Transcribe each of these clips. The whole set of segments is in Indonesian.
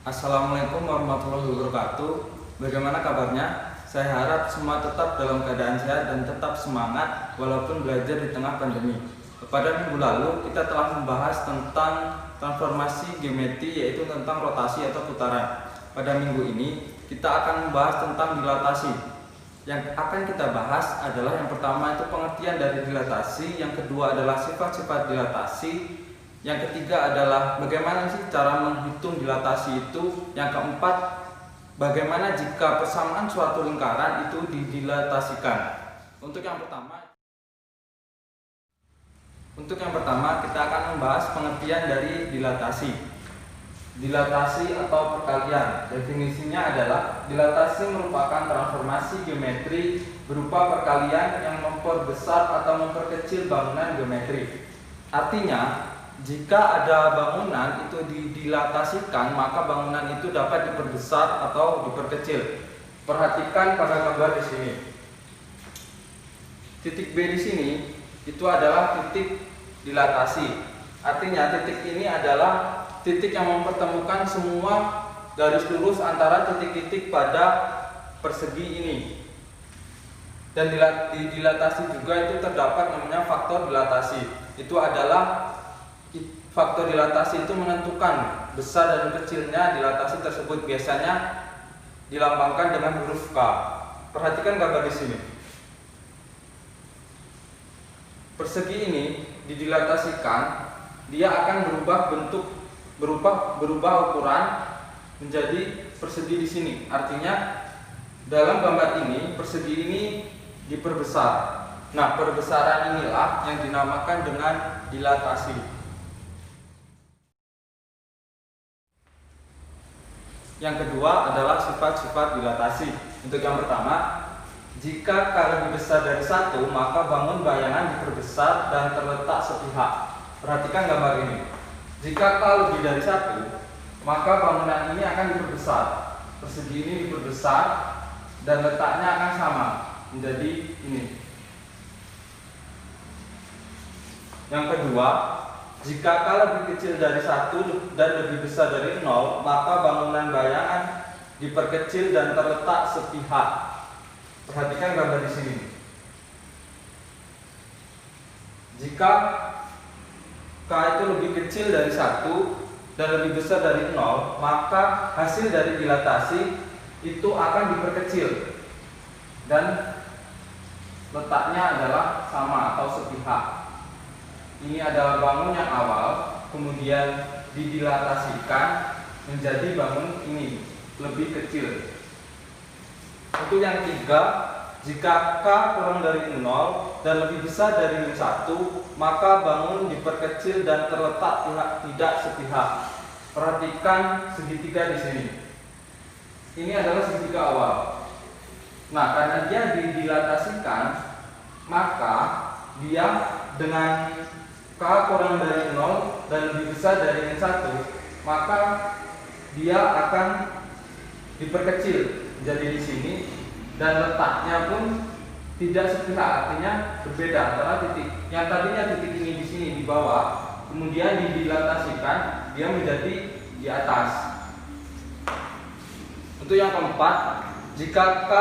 Assalamualaikum warahmatullahi wabarakatuh. Bagaimana kabarnya? Saya harap semua tetap dalam keadaan sehat dan tetap semangat walaupun belajar di tengah pandemi. Pada minggu lalu kita telah membahas tentang transformasi geometri, yaitu tentang rotasi atau putaran. Pada minggu ini kita akan membahas tentang dilatasi. Yang akan kita bahas adalah yang pertama itu pengertian dari dilatasi, yang kedua adalah sifat-sifat dilatasi, yang ketiga adalah bagaimana sih cara menghitung dilatasi itu. Yang keempat, bagaimana jika persamaan suatu lingkaran itu didilatasikan. Untuk yang pertama kita akan membahas pengertian dari dilatasi. Dilatasi atau perkalian, definisinya adalah dilatasi merupakan transformasi geometri berupa perkalian yang memperbesar atau memperkecil bangunan geometri. Artinya, jika ada bangunan itu didilatasikan, maka bangunan itu dapat diperbesar atau diperkecil. Perhatikan pada gambar di sini. Titik B di sini itu adalah titik dilatasi. Artinya titik ini adalah titik yang mempertemukan semua garis lurus antara titik-titik pada persegi ini. Dan di dilatasi juga itu terdapat namanya faktor dilatasi. Itu adalah faktor dilatasi itu menentukan besar dan kecilnya dilatasi tersebut, biasanya dilambangkan dengan huruf K. Perhatikan gambar di sini. Persegi ini didilatasikan, dia akan berubah bentuk, berubah ukuran menjadi persegi di sini. Artinya dalam gambar ini persegi ini diperbesar. Nah, perbesaran inilah yang dinamakan dengan dilatasi. Yang kedua adalah sifat-sifat dilatasi. Untuk yang pertama, jika K lebih besar dari 1, maka bangun bayangan diperbesar dan terletak sepihak. Perhatikan gambar ini. Jika K lebih dari 1, maka bangunan ini akan diperbesar. Persegi ini diperbesar dan letaknya akan sama, menjadi ini. Yang kedua, jika K lebih kecil dari 1 dan lebih besar dari 0, maka bangunan bayangan diperkecil dan terletak sepihak. Perhatikan gambar di sini. Jika K itu lebih kecil dari 1 dan lebih besar dari 0, maka hasil dari dilatasi itu akan diperkecil dan letaknya adalah sama atau sepihak. Ini adalah bangun yang awal, kemudian didilatasikan menjadi bangun ini lebih kecil. Untuk yang ketiga, jika K kurang dari 0 dan lebih besar dari 1, maka bangun diperkecil dan terletak tidak sepihak. Perhatikan segitiga di sini. Ini adalah segitiga awal. Nah, karena dia didilatasikan, maka dia dengan K kurang dari 0 dan lebih besar dari 1, maka dia akan diperkecil menjadi di sini dan letaknya pun tidak sepihak, artinya berbeda antara titik. Yang tadinya titik ini di sini di bawah, kemudian didilatasikan, dia menjadi di atas. Untuk yang keempat, jika K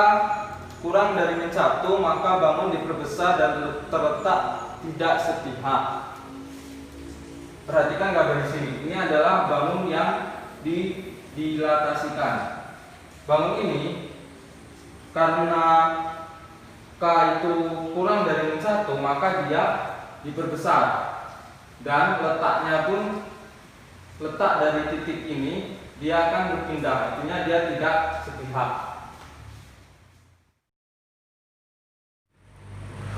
kurang dari 1, maka bangun diperbesar dan terletak tidak sepihak. Perhatikan gambar di sini. Ini adalah bangun yang didilatasikan. Bangun ini karena K itu kurang dari 1, maka dia diperbesar dan letaknya pun, letak dari titik ini dia akan berpindah, artinya dia tidak sepihak.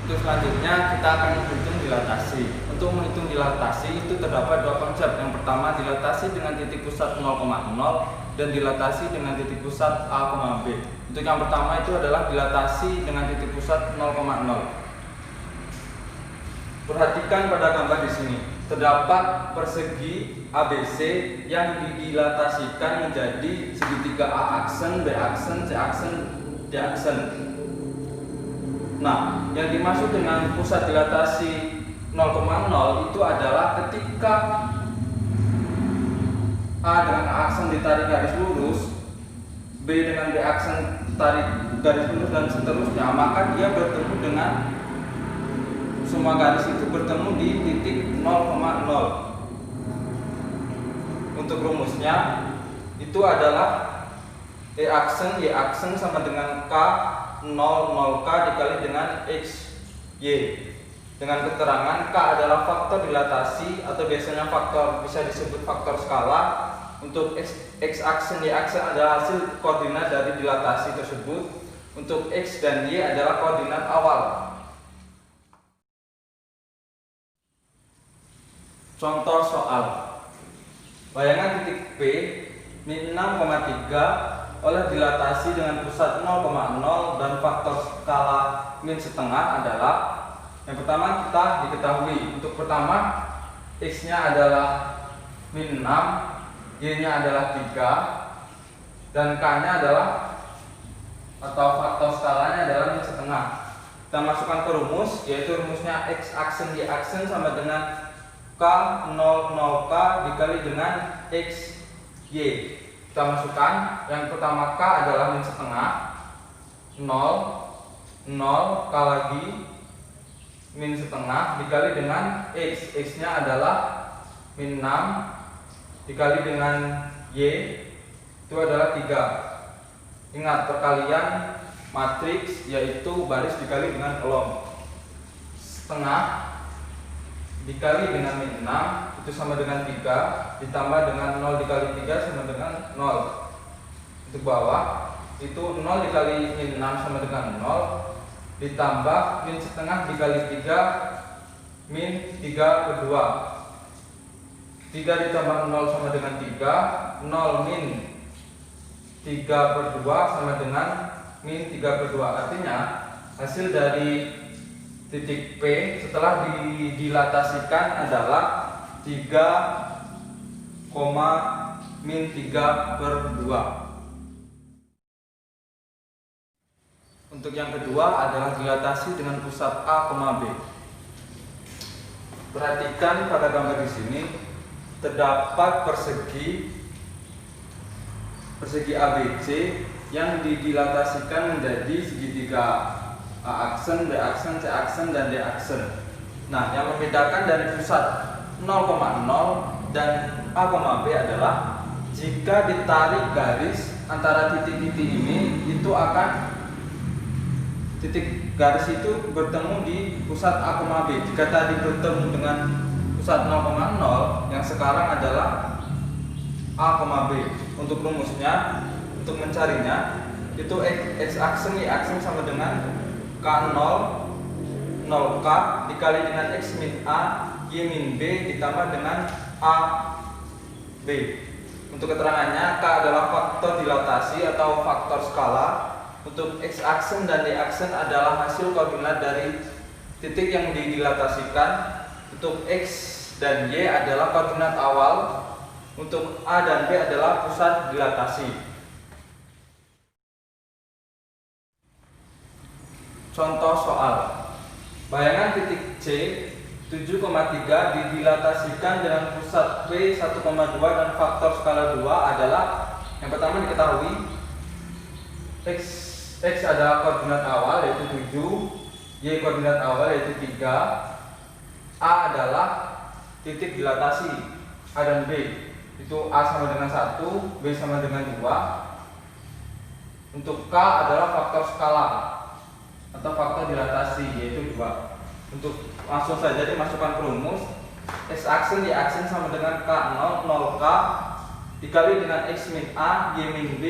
Untuk selanjutnya kita akan menghitung dilatasi. Untuk menghitung dilatasi itu terdapat dua konsep. Yang pertama, dilatasi dengan titik pusat 0,0 dan dilatasi dengan titik pusat A, B. Untuk yang pertama itu adalah dilatasi dengan titik pusat 0,0. Perhatikan pada gambar di sini. Terdapat persegi ABC yang didilatasikan menjadi segitiga A aksen, B aksen, C aksen, D aksen. Nah, yang dimaksud dengan pusat dilatasi 0,0 itu adalah ketika A dengan A aksen D ditarik garis lurus, B dengan B aksen tarik garis lurus dan seterusnya, maka dia bertemu dengan semua garis itu bertemu di titik 0,0. Untuk rumusnya itu adalah E aksen Y aksen sama dengan K 0 K dikali dengan X Y, dengan keterangan K adalah faktor dilatasi atau biasanya faktor bisa disebut faktor skala. Untuk X aksen Y aksen adalah hasil koordinat dari dilatasi tersebut. Untuk X dan Y adalah koordinat awal. Contoh soal. Bayangan titik P min 6,3 oleh dilatasi dengan pusat 0,0 dan faktor skala min setengah adalah, yang pertama kita diketahui untuk pertama X nya adalah min 6, Y nya adalah 3, dan K nya adalah atau faktor skalanya adalah min setengah. Kita masukkan ke rumus, yaitu rumusnya X aksen Y aksen sama dengan K 0 K dikali dengan X Y. Kita masukkan, yang pertama K adalah min setengah, 0 K lagi min setengah dikali dengan X. X nya adalah min 6 dikali dengan Y, itu adalah 3. Ingat perkalian matriks, yaitu baris dikali dengan kolom. Setengah dikali dengan min 6 itu sama dengan 3, ditambah dengan 0 dikali 3 sama dengan 0. Untuk bawah itu 0 dikali min 6 sama dengan 0, ditambah min setengah dikali 3 min 3/2. 3 ditambah 0 sama dengan 3, 0 min 3/2 sama dengan min 3/2. Artinya hasil dari titik P setelah dilatasikan adalah 3, min 3/2. Untuk yang kedua adalah dilatasi dengan pusat A, B. Perhatikan pada gambar di sini terdapat persegi ABC yang dilatasikan menjadi segitiga A aksen, B aksen, C aksen, dan D aksen. Nah, yang membedakan dari pusat 0,0 dan A, B adalah jika ditarik garis antara titik-titik ini, itu akan titik garis itu bertemu di pusat A, B. Jika tadi bertemu dengan pusat 0,0, yang sekarang adalah A, B. Untuk rumusnya, untuk mencarinya, itu X aksen Y aksen sama dengan K 0 K dikali dengan X min A Y min B ditambah dengan A B. Untuk keterangannya, K adalah faktor dilatasi atau faktor skala. Untuk X aksen dan Y aksen adalah hasil koordinat dari titik yang dilatasikan. Untuk X dan Y adalah koordinat awal. Untuk A dan B adalah pusat dilatasi. Contoh soal. Bayangan titik C 7,3 didilatasikan dengan pusat P 1,2 dan faktor skala 2 adalah, yang pertama diketahui X adalah koordinat awal yaitu 7, Y koordinat awal yaitu 3, A adalah titik dilatasi A dan B, itu A sama dengan 1, B sama dengan 2. Untuk K adalah faktor skala atau faktor dilatasi yaitu 2. Untuk langsung saja dimasukkan ke rumus, X aksen Y aksen sama dengan K 0 K dikali dengan X min A Y min B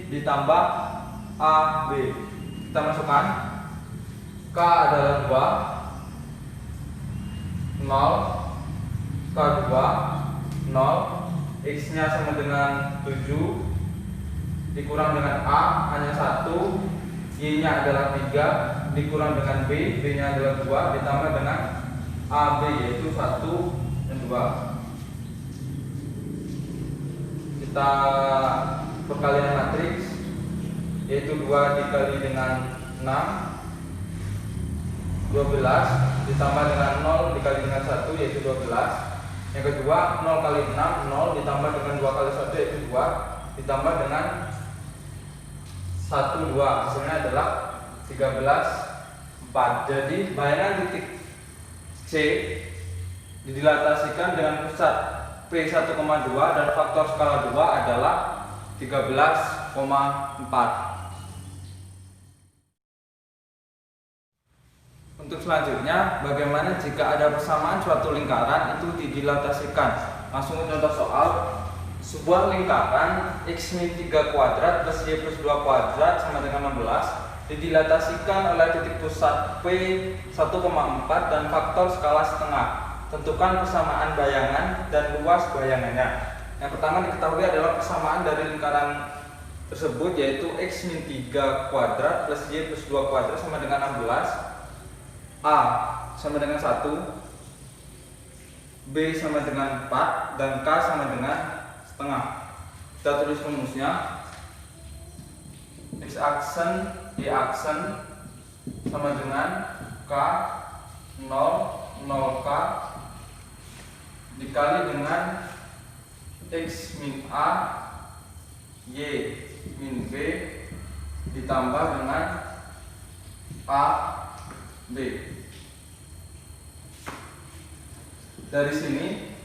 ditambah A B. Kita masukkan, K adalah 2, 0, K 2, 0, X nya sama dengan 7 dikurang dengan A hanya 1, Y nya adalah 3 dikurang dengan B, B nya adalah 2 ditambah dengan A B yaitu 1 dan 2. Kita perkalian matriks, yaitu 2 dikali dengan 6 12 ditambah dengan 0 dikali dengan 1 yaitu 12. Yang kedua 0 kali 6 0 ditambah dengan 2 kali 1 yaitu 2 ditambah dengan 1, 2, hasilnya adalah 13, 4. Jadi bayangan titik C didilatasikan dengan pusat P1,2 dan faktor skala 2 adalah 13,4. Untuk selanjutnya, bagaimana jika ada persamaan suatu lingkaran itu didilatasikan? Langsung ke contoh soal. Sebuah lingkaran x min 3 kuadrat plus y plus 2 kuadrat sama dengan 16 didilatasikan oleh titik pusat P1,4 dan faktor skala setengah. Tentukan persamaan bayangan dan luas bayangannya. Yang pertama diketahui adalah persamaan dari lingkaran tersebut, yaitu x min 3 kuadrat plus y plus 2 kuadrat sama dengan 16. A sama dengan 1, B sama dengan 4, dan K sama dengan setengah. Kita tulis rumusnya. X aksen Y aksen sama dengan K 0, 0K dikali dengan X min A Y min B ditambah dengan A B. Dari sini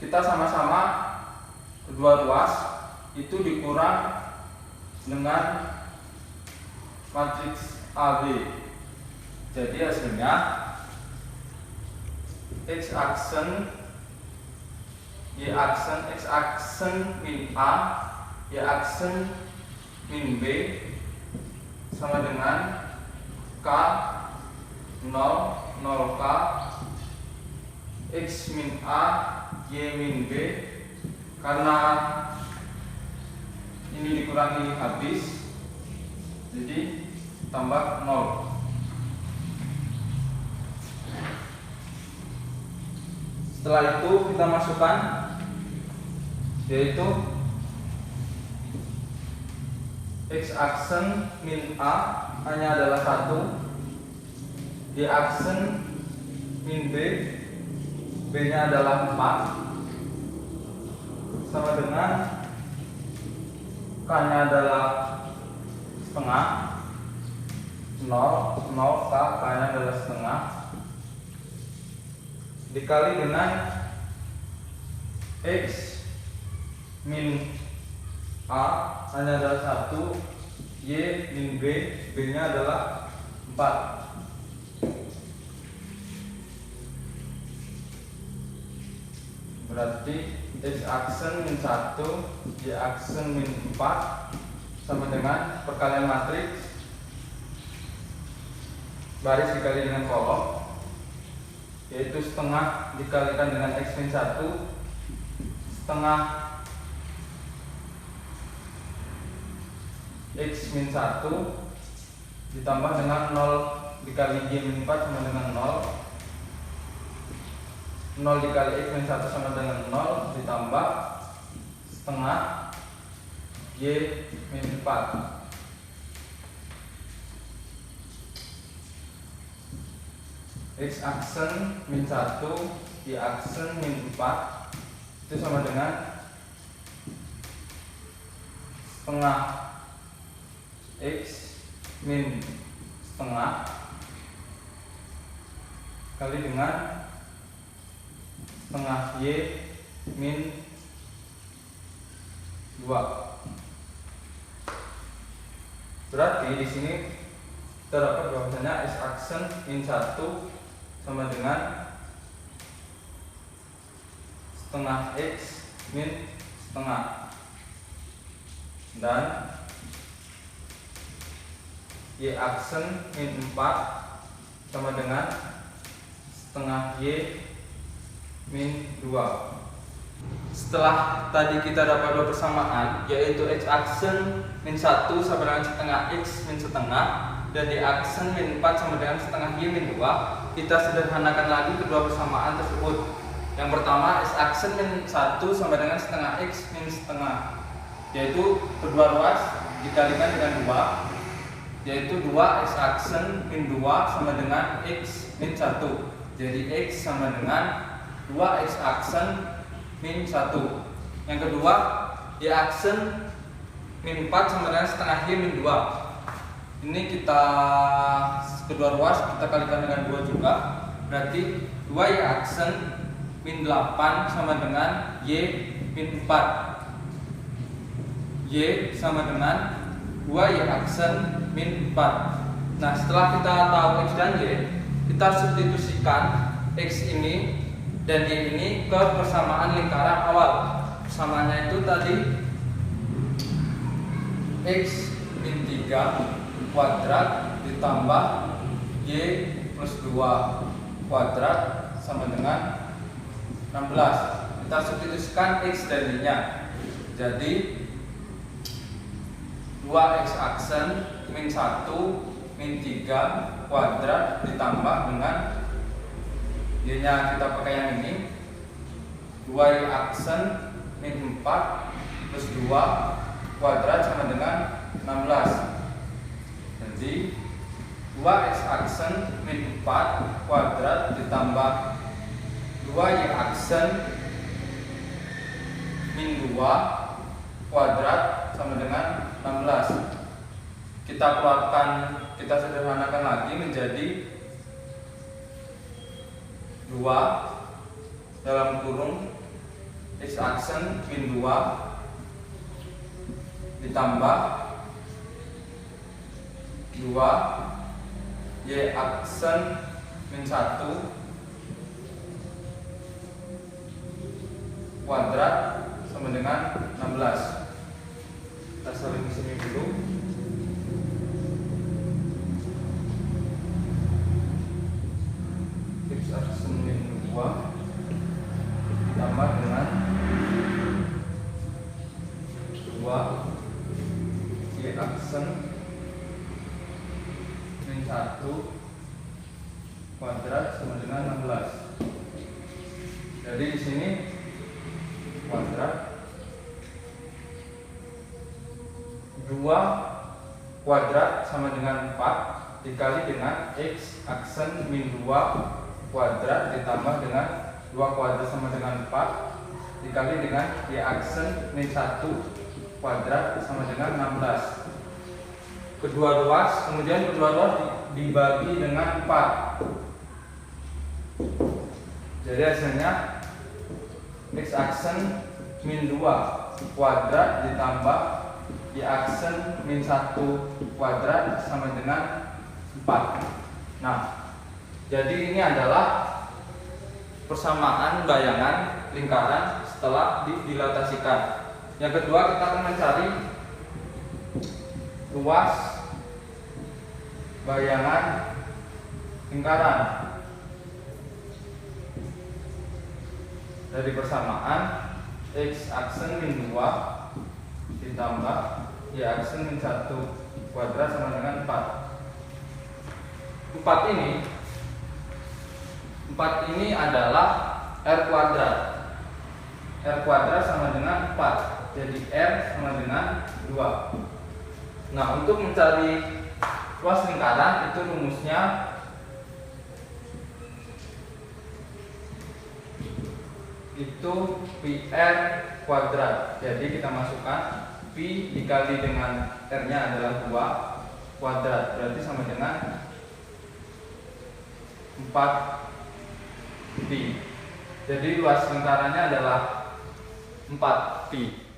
kita sama-sama kedua ruas itu dikurang dengan matriks AB. Jadi hasilnya X aksen Y aksen X aksen min A Y aksen min B sama dengan K 0, 0K X min A Y min B. Karena ini dikurangi habis, jadi tambah 0. Setelah itu kita masukkan, yaitu X aksen min A hanya adalah 1, Y aksen min B, B nya adalah 4, sama dengan K nya adalah setengah, 0, 0 K, K nya adalah setengah, dikali dengan X min A hanya adalah 1, Y min B, B nya adalah 4. Berarti X aksen min 1 Y aksen min 4 sama dengan perkalian matriks baris dikali dengan kolom, yaitu setengah dikalikan dengan X min 1, setengah X min 1 ditambah dengan 0 dikali Y min 4 sama dengan 0, 0 dikali X min 1 sama dengan 0 ditambah setengah Y min 4. X aksen min 1 Y aksen min 4 itu sama dengan setengah X min setengah kali dengan setengah Y min 2. Berarti di sini terdapat bahwasanya X aksen min 1 sama dengan setengah X min setengah, dan Y aksen min 4 sama dengan setengah Y min 2. Setelah tadi kita dapat dua persamaan, yaitu X aksen min 1 sama dengan setengah X min setengah dan Y aksen min 4 sama dengan setengah Y min 2, kita sederhanakan lagi kedua persamaan tersebut. Yang pertama, X aksen min 1 sama dengan setengah X min setengah, yaitu kedua ruas dikalikan dengan 2, yaitu 2 X aksen min 2 sama dengan X min 1. Jadi X sama dengan 2 X aksen min 1. Yang kedua, Y aksen min 4 sama dengan setengah Y min 2. Ini kita kedua ruas kita kalikan dengan 2 juga. Berarti 2Y aksen min 8 sama dengan Y min 4. Y sama dengan 2Y aksen min 4. Nah, setelah kita tahu X dan Y, kita substitusikan X ini dan Y ini ke persamaan lingkaran awal. Persamaannya itu tadi X min 3 kuadrat ditambah Y plus 2 kuadrat sama dengan 16. Kita substitusikan X dan Y-nya. Jadi 2X aksen min 1 min 3 kuadrat ditambah dengan Y-nya kita pakai yang ini 2Y aksen min 4 plus 2 kuadrat sama dengan 16. Jadi 2X aksen min 4 kuadrat ditambah 2Y aksen min 2 kuadrat sama dengan 16. Kita keluarkan, kita sederhanakan lagi menjadi 2 dalam kurung X aksen min 2 ditambah 2 Y aksen min 1 kuadrat sama dengan 16. Kita saling sini dulu. X aksen min 2 ditambah dengan 2 Y aksen min 1 kuadrat sama dengan 16. Jadi di sini kuadrat 2 kuadrat sama dengan 4 dikali dengan X aksen min 2 kuadrat ditambah dengan 2 kuadrat sama dengan 4 dikali dengan Y aksen min 1 kuadrat sama dengan 16. Kedua ruas, kemudian kedua ruas dibagi dengan 4. Jadi hasilnya X aksen min 2 kuadrat ditambah Y aksen min 1 kuadrat sama dengan 4. Nah, jadi ini adalah persamaan bayangan lingkaran setelah didilatasikan. Yang kedua, kita akan mencari ruas bayangan lingkaran dari persamaan X aksen min 2 ditambah Y aksen min 1 kuadrat sama dengan 4. 4 ini adalah R kuadrat. R kuadrat sama dengan 4. Jadi R sama dengan 2. Nah, untuk mencari ruas lingkaran itu rumusnya itu PR kuadrat. Jadi kita masukkan Pi dikali dengan R-nya adalah 2 kuadrat. Berarti sama dengan 4 pi. Jadi luas lingkarannya adalah 4 pi.